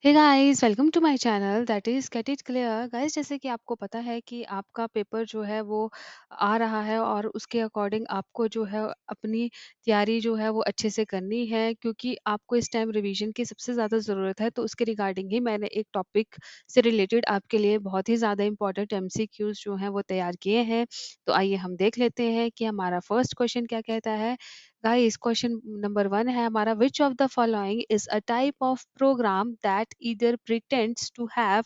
Hey guys welcome to my channel that is get it clear guys. जैसे कि आपको पता है कि आपका पेपर जो है वो आ रहा है और उसके अकॉर्डिंग आपको जो है अपनी तैयारी जो है वो अच्छे से करनी है, क्योंकि आपको इस टाइम रिवीजन की सबसे ज़्यादा ज़रूरत है। तो उसके रिगार्डिंग ही मैंने एक टॉपिक से रिलेटेड आपके लिए बहुत ही ज़्यादा इंपॉर्टेंट एमसीक्यूज जो हैं वो तैयार किए हैं। तो आइए हम देख लेते हैं कि हमारा फर्स्ट क्वेश्चन क्या कहता है। गाइस क्वेश्चन नंबर 1 है हमारा, which of the following is a type of program that either pretends to have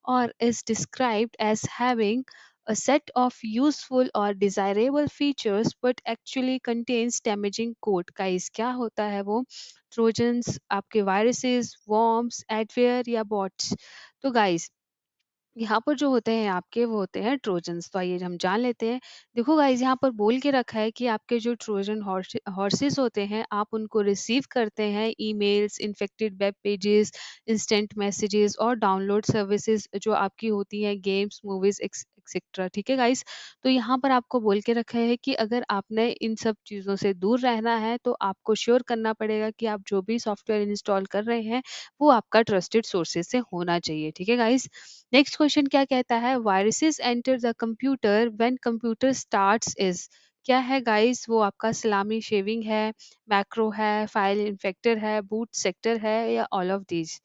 or is described as having a set of useful or desirable features but actually contains damaging code। Guys क्या होता है वो? Trojans, आपके viruses, worms, adware या bots. तो guys यहाँ पर जो होते हैं आपके वो होते हैं ट्रोजन्स। तो आइए हम जान लेते हैं। देखो गाइस, यहाँ पर बोल के रखा है कि आपके जो ट्रोजन हॉर्सेस होते हैं आप उनको रिसीव करते हैं emails, infected web pages, instant messages और डाउनलोड सर्विसेज जो आपकी होती हैं गेम्स, मूवीज एक्सेट्रा। ठीक है गाइस। तो यहाँ पर आपको बोल के रखा है कि अगर आपने इन सब चीज़ों से दूर रहना है तो आपको श्योर करना पड़ेगा कि आप जो भी सॉफ्टवेयर इंस्टॉल कर रहे हैं वो आपका ट्रस्टेड सोर्सेज से होना चाहिए। ठीक है गाइस। नेक्स्ट क्वेश्चन क्या कहता है, viruses enter the computer when computer starts is. क्या है गाइस? वो आपका सलामी शेविंग है, मैक्रो है, फाइल इन्फेक्टर है, बूट सेक्टर है या ऑल ऑफ दीज।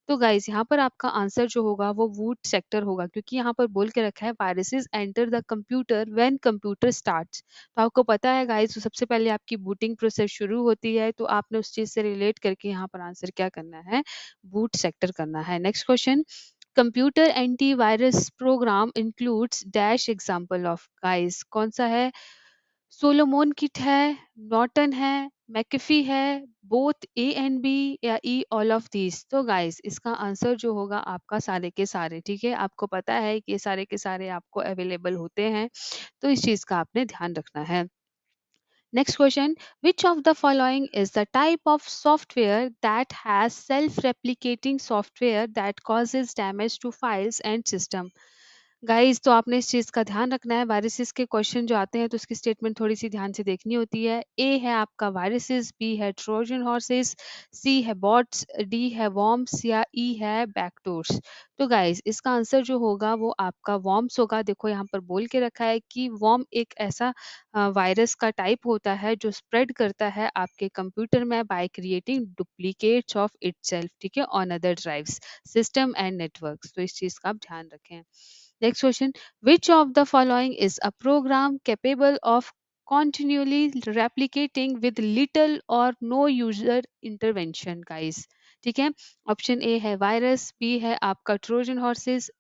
तो गाइस यहाँ पर आपका आंसर जो होगा वो वूट सेक्टर होगा, क्योंकि यहाँ पर बोल के रखा है viruses enter the computer when computer starts. तो आपको पता है गाइस, तो सबसे पहले आपकी बूटिंग प्रोसेस शुरू होती है, तो आपने उस चीज से रिलेट करके यहाँ पर आंसर क्या करना है, बूट सेक्टर करना है। Next question, computer antivirus program includes dash example of. Guys कौन सा है? सोलोमोन किट है, नॉर्टन है, मैकेफी है, बोथ ए एंड बी या ई ऑल ऑफ दीज। तो गाइस इसका आंसर जो होगा आपका सारे के सारे। ठीक है, आपको पता है कि ये सारे के सारे आपको अवेलेबल होते हैं, तो इस चीज का आपने ध्यान रखना है। Next question, which of the following is the type of software that has self-replicating software that causes damage to files and system? Guys तो आपने इस चीज का ध्यान रखना है। वायरसेस के क्वेश्चन जो आते हैं तो उसकी स्टेटमेंट थोड़ी सी ध्यान से देखनी होती है। ए है आपका वायरसेस, बी है ट्रोजन हॉर्सेस, सी है बॉट्स, डी है वॉर्म्स या ई है बैकडोर्स। तो गाइस इसका आंसर जो होगा वो आपका वॉर्म्स होगा। देखो यहाँ पर बोल के रखा है कि वॉर्म एक ऐसा वायरस का टाइप होता है जो स्प्रेड करता है आपके कंप्यूटर में by creating duplicates of itself. ठीक है, on other drives, system and networks. तो इस चीज का आप ध्यान रखें। Next question, which of the following is a program capable of continually replicating with little or no user intervention? Guys ठीक है, ऑप्शन ए है वायरस, बी है आपका ट्रोजन हॉर्सेस,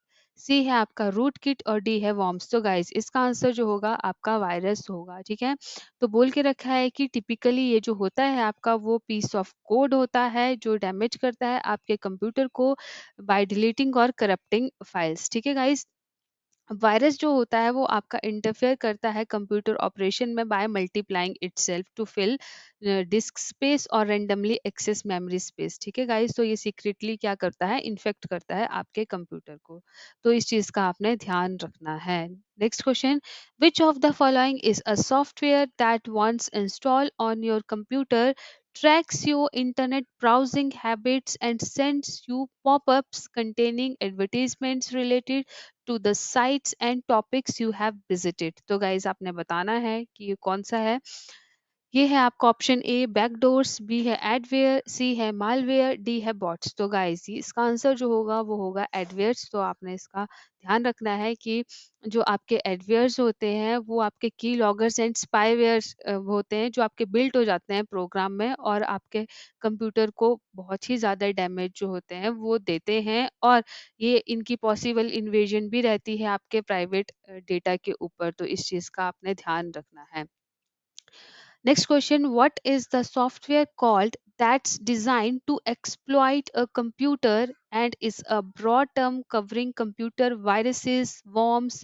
सी है आपका रूट किट और डी है वॉर्म्स। तो गाइस इसका आंसर जो होगा आपका वायरस होगा। ठीक है, तो बोल के रखा है कि टिपिकली ये जो होता है आपका वो पीस ऑफ कोड होता है जो डैमेज करता है आपके कंप्यूटर को बाय डिलीटिंग और करप्टिंग फाइल्स। ठीक है गाइस, वायरस जो होता है वो आपका इंटरफेयर करता है कंप्यूटर ऑपरेशन में by multiplying itself to fill disk space और रेंडमली एक्सेस मेमोरी स्पेस। ठीक है गाइस, तो ये सीक्रेटली क्या करता है, इन्फेक्ट करता है आपके कंप्यूटर को। तो इस चीज का आपने ध्यान रखना है। Next question, which of the following is a software that once install on your computer tracks your internet browsing habits and sends you pop-ups containing advertisements related to the sites and topics you have visited। तो guys आपने बताना है कि ये कौन सा है। ये है आपका ऑप्शन ए बैकडोर्स, बी है एडवेयर, सी है मालवेयर, डी है बॉट्स। तो गाइस इसका आंसर जो होगा वो होगा एडवेयर्स। तो आपने इसका ध्यान रखना है कि जो आपके एडवेयर्स होते हैं वो आपके की लॉगर्स एंड स्पाईवेयर्स होते हैं जो आपके बिल्ट हो जाते हैं प्रोग्राम में और आपके कंप्यूटर को बहुत ही ज़्यादा डैमेज जो होते हैं वो देते हैं, और ये इनकी पॉसिबल इन्वेजन भी रहती है आपके प्राइवेट डेटा के ऊपर। तो इस चीज़ का आपने ध्यान रखना है। Next question, what is the software called that's designed to exploit a computer and is a broad term covering computer viruses, worms,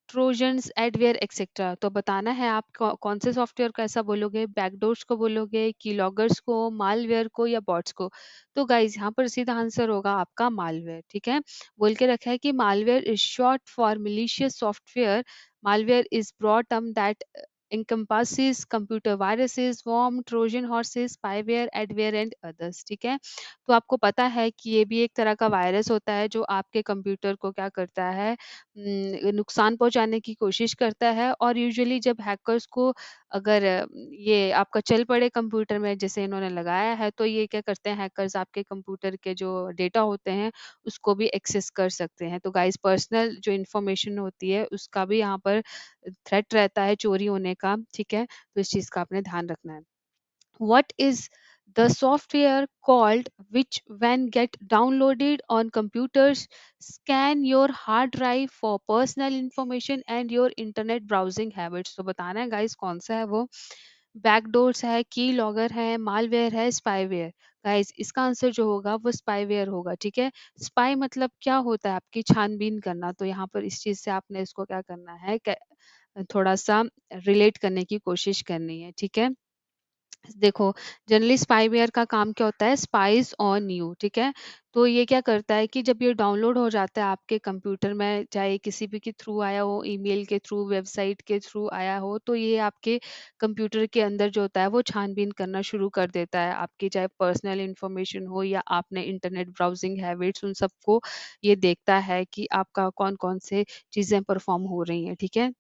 trojans, adware etcetera. तो बताना है आप कौन से सॉफ्टवेयर को ऐसा बोलोगे, बैकडोर्स को बोलोगे, कीलॉगर्स को, मालवेयर को या बॉट्स को। तो गाइज यहाँ पर सीधा आंसर होगा आपका मालवेयर। ठीक है, बोल के रखा है कि malware is short for malicious software. Malware is broad term that encompasses computer viruses, worm, Trojan horses, spyware, adware and others. ठीक है, तो आपको पता है कि ये भी एक तरह का वायरस होता है जो आपके कंप्यूटर को क्या करता है, नुकसान पहुंचाने की कोशिश करता है। और यूजुअली जब हैकर्स को अगर ये आपका चल पड़े कंप्यूटर में जैसे इन्होंने लगाया है, तो ये क्या करते हैं हैकर्स, आपके कंप्यूटर के जो डेटा होते हैं उसको भी एक्सेस कर सकते हैं। तो गाइस पर्सनल जो इन्फॉर्मेशन होती है उसका भी यहाँ पर थ्रेट रहता है चोरी होने का। ठीक है, तो इस चीज़ का आपने ध्यान रखना है। What is the software called which when get downloaded on computers scan your hard drive for personal information and your internet browsing habits? तो बताना है गाइस कौन सा है वो। बैकडोर्स है, की लॉगर है, मालवेयर है, स्पाईवेयर। गाइस इसका आंसर जो होगा वो स्पाईवेयर होगा। ठीक है, स्पाई मतलब क्या होता है, आपकी छानबीन करना। तो यहाँ पर इस चीज से आपने इसको क्या करना है, थोड़ा सा रिलेट करने की कोशिश करनी है। ठीक है, देखो जनरली स्पाईवेयर का काम क्या होता है, स्पाइस ऑन यू। ठीक है, तो ये क्या करता है कि जब ये डाउनलोड हो जाता है आपके कंप्यूटर में, चाहे किसी भी के थ्रू आया हो, ईमेल के थ्रू, वेबसाइट के थ्रू आया हो, तो ये आपके कंप्यूटर के अंदर जो होता है वो छानबीन करना शुरू कर देता है। आपकी चाहे पर्सनल इंफॉर्मेशन हो या आपने इंटरनेट ब्राउजिंग हैबिट्स, उन सबको ये देखता है कि आपका कौन कौन से चीजें परफॉर्म हो रही हैं। ठीक है,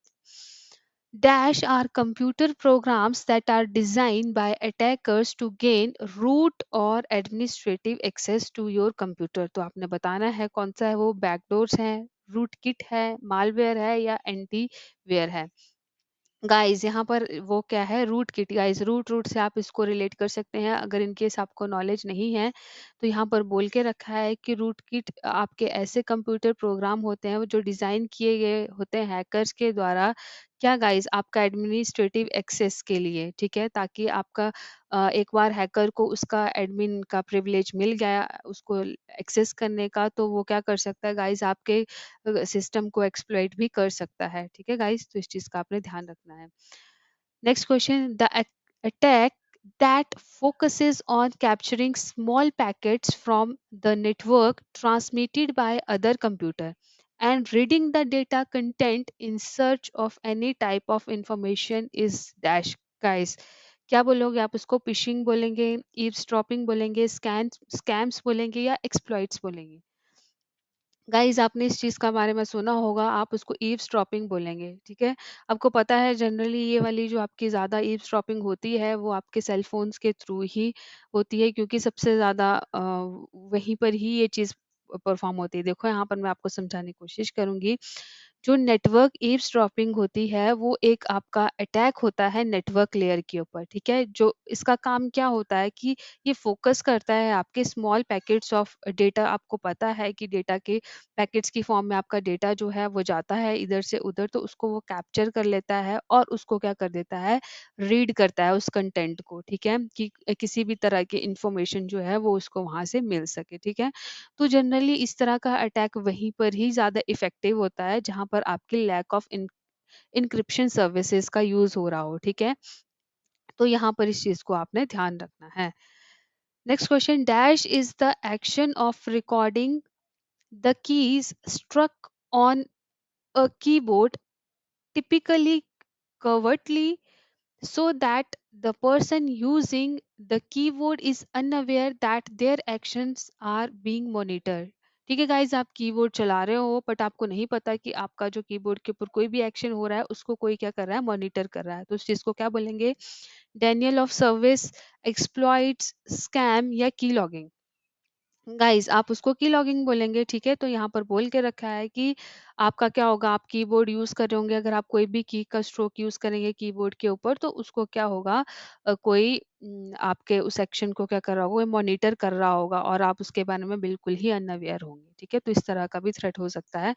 Dash are computer programs that are designed by attackers to gain root or administrative access to your computer। तो आपने बताना है कौन सा है वो, बैकडोर्स है, रूट किट है, मालवेयर है या एंटीवेयर है। गाइस यहाँ पर वो क्या है, root kit. Guys root root से आप इसको रिलेट कर सकते हैं, अगर इनकेस आपको नॉलेज नहीं है तो यहाँ पर बोल के रखा है कि रूट किट आपके ऐसे कंप्यूटर प्रोग्राम होते हैं वो जो डिजाइन किए गए होते हैं हैकर्स के द्वारा, क्या गाइस, आपका एडमिनिस्ट्रेटिव एक्सेस के लिए। ठीक है, ताकि आपका एक बार हैकर को उसका एडमिन का प्रिविलेज मिल गया उसको एक्सेस करने का, तो वो क्या कर सकता है गाइस, आपके सिस्टम को एक्सप्लॉइट भी कर सकता है। ठीक है गाइस, तो इस चीज का आपने ध्यान रखना है। Next question, the attack that focuses on capturing small packets from the network transmitted by other computer and reading the data content in search of any type of information is dash। guys क्या बोलोगे आप उसको, fishing बोलेंगे, eavesdropping बोलेंगे, scams बोलेंगे या exploits बोलेंगे? Guys आपने इस चीज का बारे में सुना होगा, आप उसको ईव्सड्रॉपिंग बोलेंगे। ठीक है, आपको पता है जनरली ये वाली जो आपकी ज्यादा ईव्सड्रॉपिंग होती है वो आपके सेल फोन्स के थ्रू ही होती है, क्योंकि सबसे ज्यादा वहीं पर ही ये चीज परफॉर्म होती है। देखो यहाँ पर मैं आपको समझाने की कोशिश करूंगी। जो नेटवर्क ईव्सड्रॉपिंग होती है वो एक आपका अटैक होता है नेटवर्क लेयर के ऊपर। ठीक है, जो इसका काम क्या होता है कि ये फोकस करता है आपके स्मॉल पैकेट्स ऑफ डेटा। आपको पता है कि डेटा के पैकेट्स की फॉर्म में आपका डेटा जो है वो जाता है इधर से उधर, तो उसको वो कैप्चर कर लेता है और उसको क्या कर देता है, रीड करता है उस कंटेंट को। ठीक है, कि किसी भी तरह की इंफॉर्मेशन जो है वो उसको वहां से मिल सके। ठीक है, तो जनरली इस तरह का अटैक वहीं पर ही ज्यादा इफेक्टिव होता है जहां पर आपकी लैक ऑफ इनक्रिप्शन सर्विसेज का यूज हो रहा हो। ठीक है, तो यहाँ पर इस चीज को आपने ध्यान रखना है। Next question, dash is the action of recording the keys struck on a keyboard, typically covertly, so that the person using the keyboard is unaware that their actions are being monitored। ठीक है guys, आप keyboard चला रहे हो but आपको नहीं पता कि आपका जो कीबोर्ड के ऊपर कोई भी एक्शन हो रहा है उसको कोई क्या कर रहा है, मॉनिटर कर रहा है। तो उस चीज को क्या बोलेंगे, Daniel of service, exploits, scam या की लॉगिंग। गाइस आप उसको की लॉगिंग बोलेंगे। ठीक है, तो यहाँ पर बोल के रखा है कि आपका क्या होगा, आप कीबोर्ड यूज कर रहे होंगे, अगर आप कोई भी की का स्ट्रोक यूज करेंगे कीबोर्ड के ऊपर तो उसको क्या होगा, कोई आपके उस एक्शन को क्या कर रहा होगा, मॉनिटर कर रहा होगा और आप उसके बारे में बिल्कुल ही अनअवेयर होंगे। ठीक है, तो इस तरह का भी थ्रेट हो सकता है।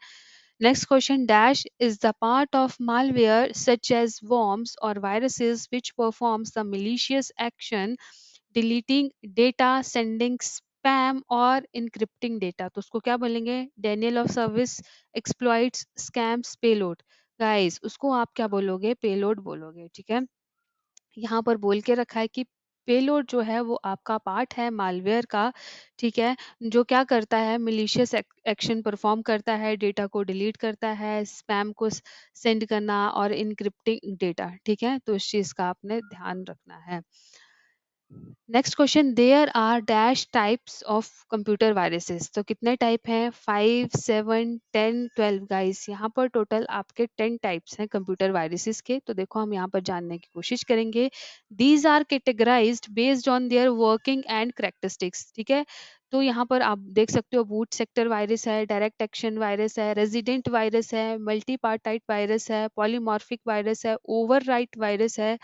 Next question, dash is the part of malware such as worms or viruses which performs the malicious action deleting data, sending spam or encrypting data। तो उसको क्या बोलेंगे, Daniel of service, exploits, scams, payload. Guys उसको आप क्या बोलोगे, payload बोलोगे। ठीक है, यहाँ पर बोल के रखा है कि पेलोड जो है वो आपका पार्ट है मालवेयर का, ठीक है? जो क्या करता है, मैलिशियस एक्शन परफॉर्म करता है, डेटा को डिलीट करता है, स्पैम को सेंड करना और एन्क्रिप्टिंग डेटा, ठीक है? तो इस चीज़ का आपने ध्यान रखना है। Next question, there are dash types of computer viruses. तो कितने टाइप हैं? 5, 7, 10, 12 गाइस, यहाँ पर टोटल आपके 10 टाइप्स हैं कंप्यूटर वायरसेस के। तो देखो हम यहाँ पर जानने की कोशिश करेंगे। These are categorized based on their working and characteristics, ठीक है? तो यहाँ पर आप देख सकते हो बूट सेक्टर वायरस है, डायरेक्ट एक्शन वायरस है, रेजिडेंट वायरस है, मल्टी पार्टाइट वायरस है, पॉलीमॉर्फिक वायरस है, ओवरराइट वायरस है,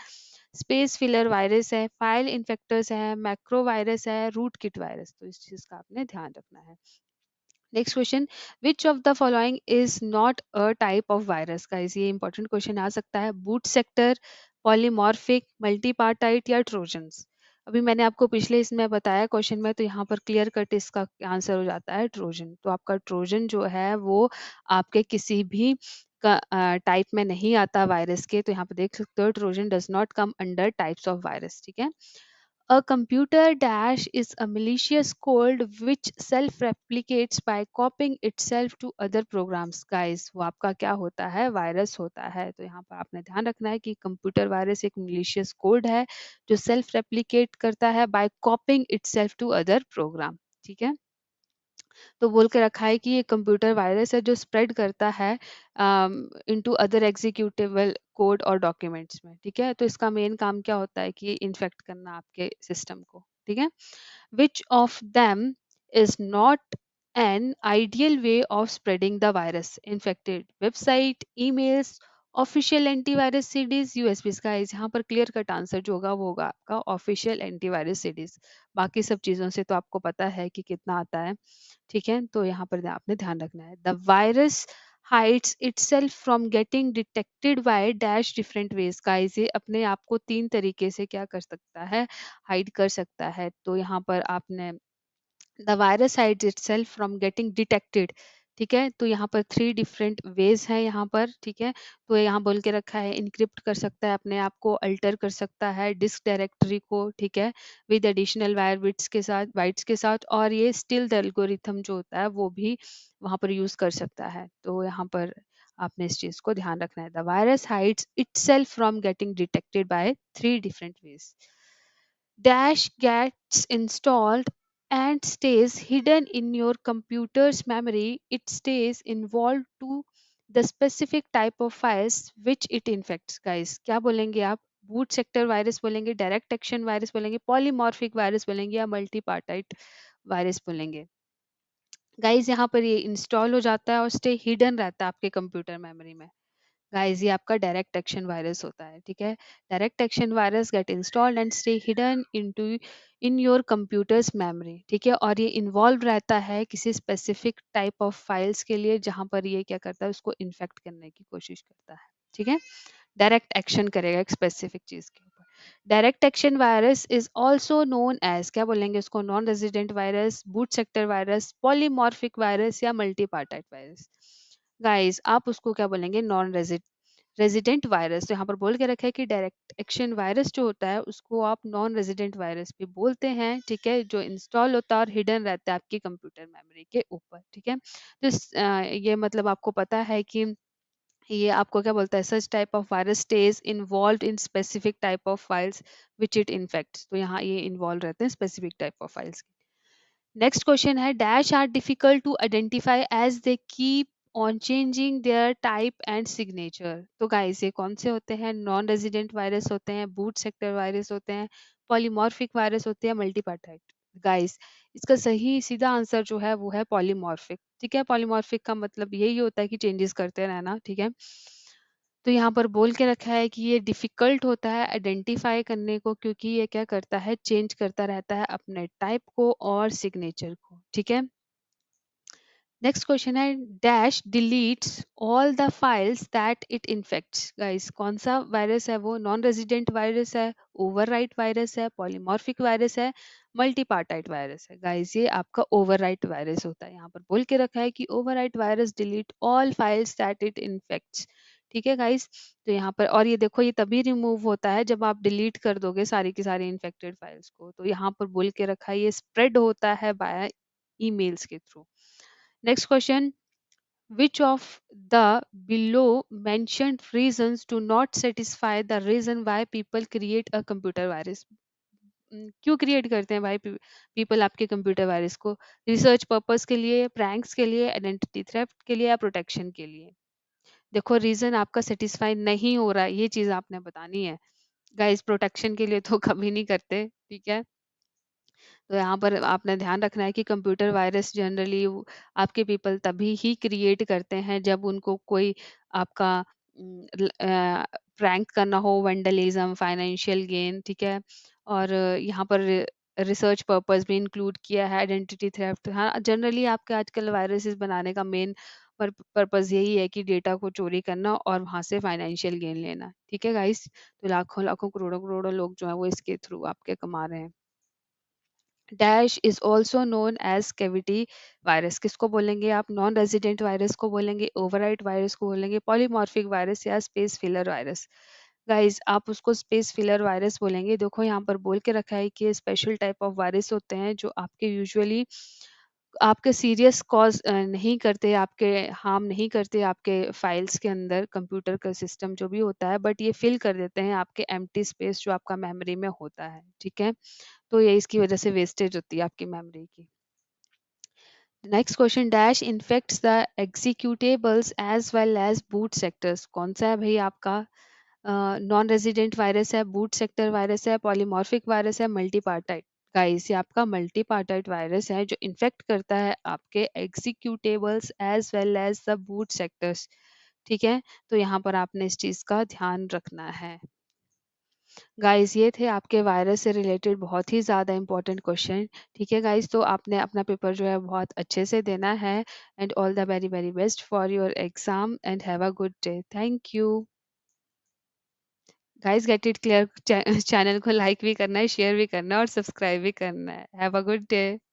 स्पेस फिलर वायरस है, फाइल इन्फेक्टर्स है, मैक्रो वायरस है, रूट किट वायरस। तो इस चीज का आपने ध्यान रखना है। Next question, which of the following is not a type of virus. Guys ये इंपॉर्टेंट क्वेश्चन आ सकता है। बूट सेक्टर, पॉलीमॉर्फिक, मल्टीपार्टाइट या ट्रोजन्स। अभी मैंने आपको पिछले इसमें बताया क्वेश्चन में, तो यहाँ पर क्लियर कट इसका आंसर हो जाता है ट्रोजन। तो आपका ट्रोजन जो है वो आपके किसी भी टाइप में नहीं आता वायरस के। तो यहाँ पे देख सकते हो Trojan does not come under types of virus, ठीक है? A computer dash is a malicious code which self-replicates by copying itself to other programs. Guys, वो आपका क्या होता है? वायरस होता है। तो यहाँ पर आपने ध्यान रखना है कि कंप्यूटर वायरस एक malicious कोड है जो सेल्फ रेप्लिकेट करता है by copying itself to other program, ठीक है? तो बोल के रखा है कि ये कंप्यूटर वायरस है जो स्प्रेड करता है इनटू अदर एग्जीक्यूटेबल कोड और डॉक्यूमेंट्स में, ठीक है? तो इसका मेन काम क्या होता है कि इन्फेक्ट करना आपके सिस्टम को, ठीक है? Which of them is not an ideal way of spreading the virus? Infected website, emails, official antivirus CDs, USBs. का यहाँ पर क्लियर कट आंसर जो होगा वो होगा आपका ऑफिशियल एंटीवायरस सीडीज। बाकी सब चीजों से तो आपको पता है कि कितना आता है, ठीक है? तो यहाँ पर आपने ध्यान रखना है। The virus hides itself from getting detected by dash different ways। Guys ये अपने आप को 3 तरीके से क्या कर सकता है? हाइड कर सकता है। तो यहाँ पर आपने the virus hides itself from getting detected, ठीक है? तो यहाँ पर 3 डिफरेंट वेज है यहाँ पर, ठीक है? तो यहाँ बोल के रखा है इनक्रिप्ट कर सकता है अपने आप को, अल्टर कर सकता है डिस्क डायरेक्टरी को, ठीक है? विद एडिशनल वायर बिट्स के साथ, बाइट्स के साथ, और ये स्टिल द एल्गोरिथम जो होता है वो भी वहाँ पर यूज कर सकता है। तो यहाँ पर आपने इस चीज को ध्यान रखना है। The virus hides itself from getting detected by 3 different ways. Dash gets installed and stays hidden in your computer's memory. It stays involved to the specific type of files which it infects. Guys, क्या बोलेंगे आप? Boot sector virus बोलेंगे, direct action virus बोलेंगे, polymorphic virus बोलेंगे या multipartite virus बोलेंगे? Guys यहाँ पर ये इंस्टॉल हो जाता है और स्टे हिडन रहता है आपके कंप्यूटर मेमोरी में। गाइस ये आपका डायरेक्ट एक्शन वायरस होता है, ठीक है? Direct action virus get installed and stay hidden into in your computer's memory, ठीक है? और ये इन्वॉल्व रहता है किसी स्पेसिफिक टाइप ऑफ फाइल्स के लिए जहां पर ये क्या करता है, उसको इन्फेक्ट करने की कोशिश करता है, ठीक है? डायरेक्ट एक्शन करेगा एक स्पेसिफिक चीज के ऊपर। Direct action virus is also known as, क्या बोलेंगे उसको? Non resident virus, boot sector virus, polymorphic virus या मल्टीपार्टाइट वायरस। गाइस आप उसको क्या बोलेंगे? Non resident virus. तो यहाँ पर बोल के रखा है कि डायरेक्ट एक्शन वायरस जो होता है उसको आप नॉन रेजिडेंट वायरस भी बोलते हैं, ठीक है? जो इंस्टॉल होता है और हिडन रहता है आपकी कंप्यूटर मेमोरी के ऊपर, ठीक है? तो ये मतलब आपको पता है कि ये आपको क्या बोलता है? Such type of virus stage involve in specific type of files which it infects. तो यहाँ ये इन्वॉल्व रहते हैं specific type of files. Next question है, dash are difficult to identify as they keep on changing their type and signature. तो guys ये कौन से होते हैं? नॉन रेजिडेंट वायरस होते हैं, बूट सेक्टर वायरस होते हैं, पॉलीमॉर्फिक वायरस होते हैं, मल्टीपार्टाइट। गाइस इसका सही सीधा आंसर जो है वो है पॉलीमॉर्फिक, ठीक है? पॉलीमॉर्फिक का मतलब यही होता है कि चेंजेस करते रहना, ठीक है? तो यहाँ पर बोल के रखा है कि ये डिफिकल्ट होता है आइडेंटिफाई करने को, क्योंकि ये क्या करता है? चेंज करता रहता है अपने टाइप को और सिग्नेचर को, ठीक है? नेक्स्ट क्वेश्चन है, dash deletes all the files that it infects. Guys कौन सा वायरस है वो? नॉन रेजिडेंट वायरस है, ओवरराइट वायरस है, पॉलीमॉर्फिक वायरस है, मल्टीपार्टाइट वायरस है। गाइस ये आपका ओवरराइट वायरस होता है। यहाँ पर बोल के रखा है कि overwrite virus delete all files that it infects, ठीक है गाइस? तो यहाँ पर और ये देखो, ये तभी रिमूव होता है जब आप डिलीट कर दोगे सारी की सारी इन्फेक्टेड फाइल्स को। तो यहाँ पर बोल के रखा है, ये स्प्रेड होता है बाय ईमेल्स के through. Next question, which of the below mentioned reasons do not satisfy the reason why people create a computer virus? क्यों क्रिएट करते हैं भाई पीपल आपके कंप्यूटर वायरस को? रिसर्च पर्पस के लिए, प्रैंक्स के लिए, आइडेंटिटी थेफ्ट के लिए या प्रोटेक्शन के लिए? देखो, रीजन आपका सेटिस्फाई नहीं हो रहा है, ये चीज आपने बतानी है। गाइस, प्रोटेक्शन के लिए तो कभी नहीं करते, ठीक है? तो यहाँ पर आपने ध्यान रखना है कि कंप्यूटर वायरस जनरली आपके पीपल तभी ही क्रिएट करते हैं जब उनको कोई आपका प्रैंक करना हो, वैंडलिज्म, फाइनेंशियल गेन, ठीक है? और यहाँ पर रिसर्च पर्पस भी इंक्लूड किया है, आइडेंटिटी थेफ्ट। हाँ, जनरली आपके आजकल वायरसेस बनाने का मेन पर्पस यही है कि डेटा को चोरी करना और वहां से फाइनेंशियल गेन लेना, ठीक है गाइस? तो लाखों लाखों करोड़ों करोड़ों लोग जो है वो इसके थ्रू आपके कमा रहे हैं। Dash is also known as cavity virus. किसको बोलेंगे आप? नॉन रेजिडेंट वायरस को बोलेंगे, ओवरराइट वायरस को बोलेंगे, पॉलीमॉर्फिक वायरस या स्पेस फिलर वायरस। गाइस, आप उसको स्पेस फिलर वायरस बोलेंगे। देखो, यहाँ पर बोल के रखा है कि स्पेशल टाइप ऑफ वायरस होते हैं जो आपके यूजुअली आपके सीरियस कॉज नहीं करते, आपके हार्म नहीं करते आपके फाइल्स के अंदर, कंप्यूटर का सिस्टम जो भी होता है, बट ये फिल कर देते हैं आपके एम्प्टी स्पेस जो आपका मेमोरी में होता है, ठीक है? तो ये इसकी वजह से वेस्टेज होती है आपकी मेमोरी की। Next question, dash infects the executables as well as boot sectors. कौन सा है भाई आपका? नॉन रेजिडेंट वायरस है, बूट सेक्टर वायरस है, पॉलीमॉर्फिक वायरस है, मल्टीपार्टाइट? गाइस, ये आपका मल्टीपार्टाइट वायरस है जो इन्फेक्ट करता है आपके executables as well as the boot sectors, ठीक है? तो यहाँ पर आपने इस चीज का ध्यान रखना है। गाइस, ये थे आपके वायरस से रिलेटेड बहुत ही ज़्यादा इंपॉर्टेंट क्वेश्चन, ठीक है गाइस? तो आपने अपना पेपर जो है बहुत अच्छे से देना है, and all the very very best for your exam and have a good day. Thank you. Guys, gate it clear channel को लाइक भी करना है, शेयर भी करना है और सब्सक्राइब भी करना है। Have a good day.